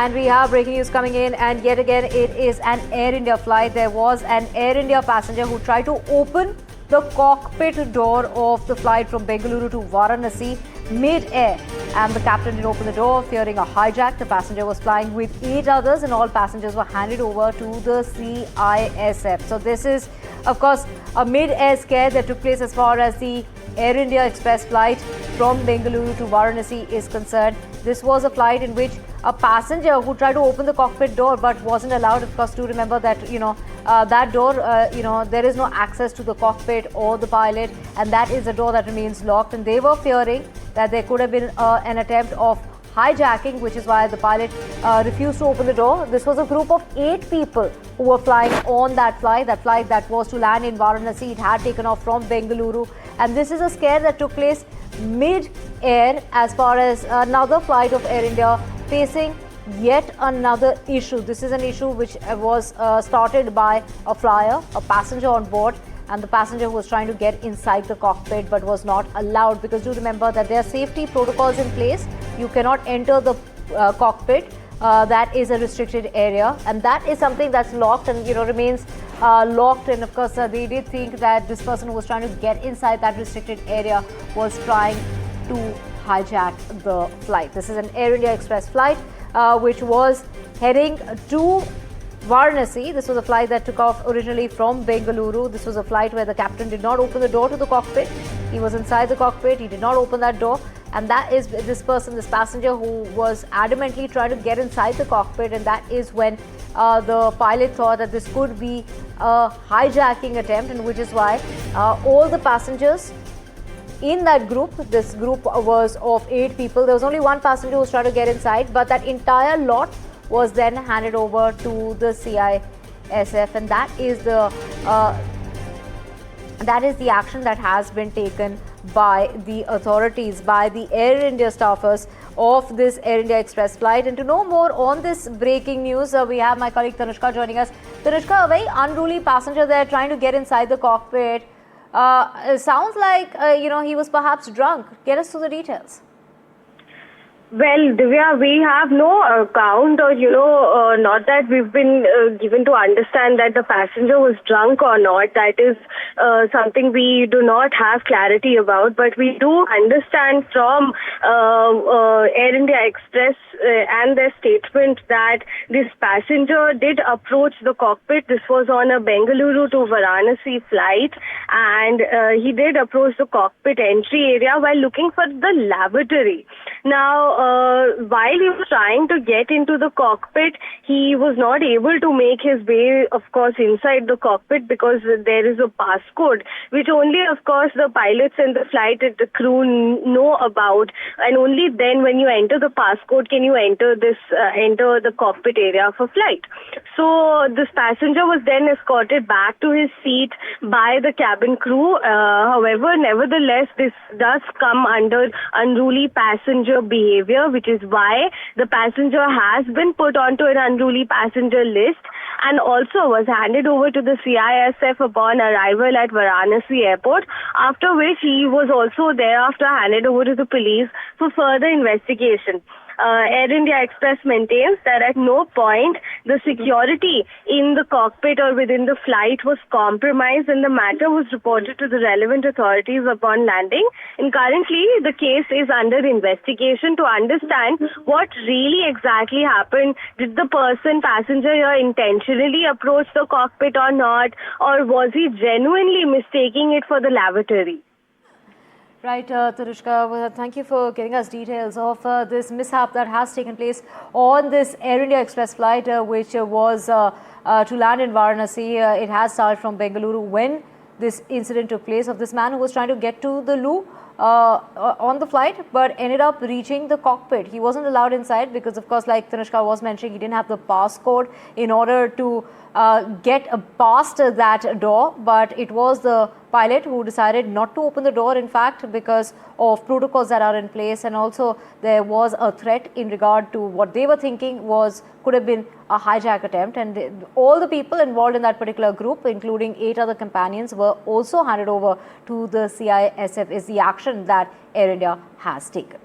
And we have breaking news coming in, and yet again it is an Air India flight. There was an Air India passenger who tried to open the cockpit door of the flight from Bengaluru to Varanasi mid-air, and the captain didn't open the door, fearing a hijack. The passenger was flying with 8 others, and all passengers were handed over to the CISF. So this is, of course, a mid-air scare that took place as far as the Air India Express flight from Bengaluru to Varanasi is concerned. This was a flight in which a passenger who tried to open the cockpit door but wasn't allowed. Of course, do remember that that door, there is no access to the cockpit or the pilot, and that is a door that remains locked. And they were fearing that there could have been an attempt of hijacking, which is why the pilot refused to open the door. This was a group of 8 people who were flying on that flight that was to land in Varanasi. It had taken off from Bengaluru, and this is a scare that took place mid-air as far as another flight of Air India facing yet another issue. This is an issue which was started by a flyer, a passenger on board, and the passenger was trying to get inside the cockpit but was not allowed, because do remember that there are safety protocols in place. You cannot enter the cockpit. That is a restricted area, and that is something that's locked and remains locked. And of course, they did think that this person who was trying to get inside that restricted area was trying to hijack the flight. This is an Air India Express flight which was heading to Varanasi. This was a flight that took off originally from Bengaluru. This was a flight where the captain did not open the door to the cockpit. He was inside the cockpit. He did not open that door. And that is this passenger who was adamantly trying to get inside the cockpit. And that is when the pilot thought that this could be a hijacking attempt, and which is why all the passengers in that group, this group was of 8 people. There was only one passenger who was trying to get inside, but that entire lot was then handed over to the CISF, and that is the action that has been taken by the authorities, by the Air India staffers of this Air India Express flight. And to know more on this breaking news, we have my colleague Tanushka joining us. Tanushka, a very unruly passenger there trying to get inside the cockpit. Sounds like he was perhaps drunk. Get us to the details. Well, Divya, we have no account or, not that we've been given to understand that the passenger was drunk or not. That is something we do not have clarity about. But we do understand from Air India Express and their statement that this passenger did approach the cockpit. This was on a Bengaluru to Varanasi flight, and he did approach the cockpit entry area while looking for the lavatory. Now, while he was trying to get into the cockpit, he was not able to make his way, of course, inside the cockpit, because there is a passcode, which only, of course, the pilots and the flight and the crew know about. And only then, when you enter the passcode, can you enter the cockpit area for flight. So this passenger was then escorted back to his seat by the cabin crew. However, nevertheless, this does come under unruly passenger behavior, which is why the passenger has been put onto an unruly passenger list and also was handed over to the CISF upon arrival at Varanasi airport, after which he was also thereafter handed over to the police for further investigation. Air India Express maintains that at no point the security in the cockpit or within the flight was compromised, and the matter was reported to the relevant authorities upon landing. And currently, the case is under investigation to understand what really exactly happened. Did the passenger here intentionally approach the cockpit or not, or was he genuinely mistaking it for the lavatory? Right, Tanushka, thank you for giving us details of this mishap that has taken place on this Air India Express flight, which was to land in Varanasi. It has started from Bengaluru when this incident took place, of this man who was trying to get to the loo on the flight, but ended up reaching the cockpit. He wasn't allowed inside because, of course, like Tanushka was mentioning, he didn't have the passcode in order to get past that door. But it was the pilot who decided not to open the door, in fact, because of protocols that are in place. And also there was a threat in regard to what they were thinking could have been a hijack attempt. And all the people involved in that particular group, including 8 other companions, were also handed over to the CISF, is the action that Air India has taken.